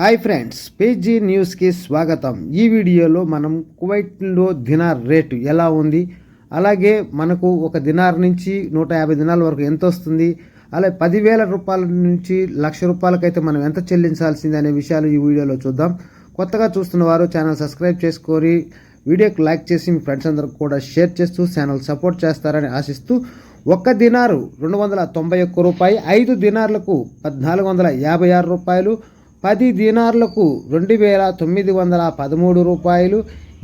Hi friends, page న్యూస్కి స్వాగతం. ఈ వీడియోలో మనం కువైట్లో దినార్ రేటు ఎలా ఉంది, అలాగే మనకు ఒక దినార్ నుంచి 150 దినాల వరకు ఎంత వస్తుంది, అలాగే 10,000 రూపాయల నుంచి 1,00,000 రూపాయలకైతే మనం ఎంత చెల్లించాల్సింది అనే విషయాలు ఈ వీడియోలో చూద్దాం. కొత్తగా చూస్తున్న వారు ఛానల్ సబ్స్క్రైబ్ చేసుకొని వీడియోకి లైక్ చేసి మీ ఫ్రెండ్స్ అందరికి కూడా షేర్ చేస్తూ ఛానల్ సపోర్ట్ చేస్తారని ఆశిస్తూ, ఒక్క దినారు 291 రూపాయి, 5 దినార్లకు 1,456 రూపాయలు, 10 దినార్లకు 2,913 రూపాయలు,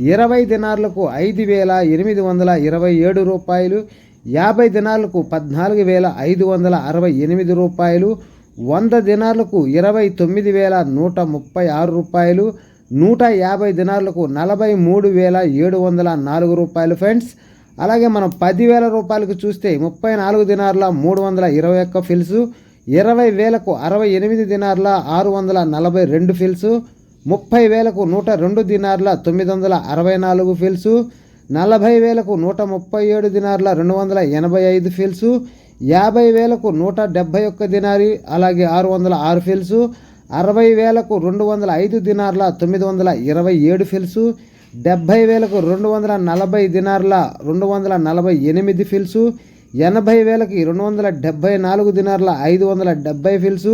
20 దినార్లకు 5,827 రూపాయలు, 50 దినార్లకు 14,568 రూపాయలు, 100 దినార్లకు 29,136 రూపాయలు, 150 దినార్లకు 43,704 రూపాయలు. ఫ్రెండ్స్, అలాగే మనం 10,000 రూపాయలకు చూస్తే 34 దినార్ల 321 ఫిల్స్, 20,000కు 68 దినార్ల 642 ఫిల్స్, 30,000కు 102 దినార్ల 964 ఫిల్స్, 40,000కు 137 దినార్ల 285 ఫిల్స్, 50,000కు 171 దినారి అలాగే 606 ఫిల్స్, 60,000కు 205 దినార్ల 927 ఫిల్స్, 70,000కు 240 దినార్ల 248 ఫిల్స్, 80,000కి 274 దినార్ల 570 ఫిల్స్,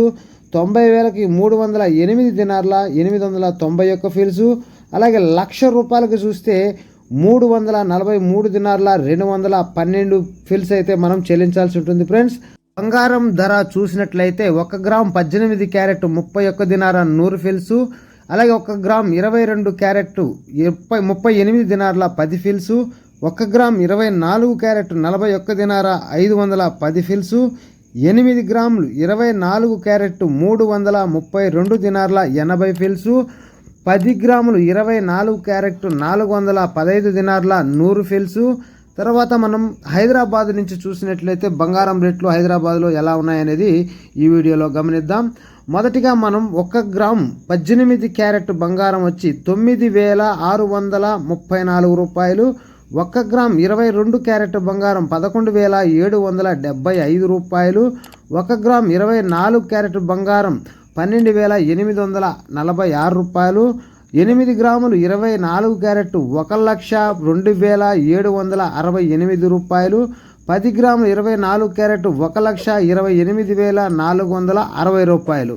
90,000కి 308 దినార్ల 891 ఫిల్స్, అలాగే 1,00,000 రూపాయలకు చూస్తే 343 దినార్ల 212 ఫిల్స్ అయితే మనం చెల్లించాల్సి ఉంటుంది. ఫ్రెండ్స్, బంగారం ధర చూసినట్లయితే 1 గ్రామ్ 18 క్యారెట్ 31 దినార 100 ఫిల్స్, అలాగే 1 గ్రామ్ 22 క్యారెట్ 38 దినార్ల 10 ఫిల్స్, 1 గ్రామ్ 24 క్యారెట్ 41 దినార 510 ఫిల్స్, 8 గ్రాములు 24 క్యారెట్ 332 దినార్ల 80 ఫిల్స్, 10 గ్రాములు 24 క్యారెట్ 415 దినార్ల 100 ఫిల్స్. తర్వాత మనం హైదరాబాద్ నుంచి చూసినట్లయితే బంగారం రేట్లు హైదరాబాద్లో ఎలా ఉన్నాయనేది ఈ వీడియోలో గమనిద్దాం. మొదటిగా మనం 1 గ్రామ్ 18 క్యారెట్ బంగారం వచ్చి 9,634 రూపాయలు, 1 గ్రామ్ 22 క్యారెట్ బంగారం 11,775 రూపాయలు, 1 గ్రామ్ 24 క్యారెట్ బంగారం 12,846 రూపాయలు, 8 గ్రాములు 24 క్యారెట్ 1,02,768 రూపాయలు, 10 గ్రాములు 24 క్యారెట్ 1,28,460 రూపాయలు.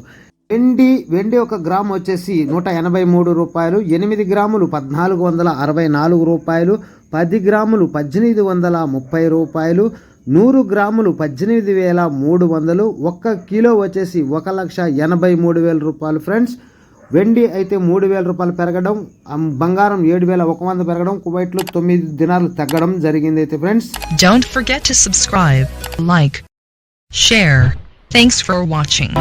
వెండి 1 గ్రామ్ వచ్చేసి 183 రూపాయలు, 8 గ్రాములు 1,464 రూపాయలు, 10 గ్రాములు 1,830 రూపాయలు, 100 గ్రాములు 18,300, 1 కిలో వచ్చేసి 1,83,000 రూపాయలు. ఫ్రెండ్స్, వెండి అయితే 3,000 రూపాయలు పెరగడం, బంగారం 7,100 పెరగడం, కువైట్లో 9 దినాలు తగ్గడం జరిగింది. అయితే friends, don't forget to subscribe, like, share. Thanks for watching.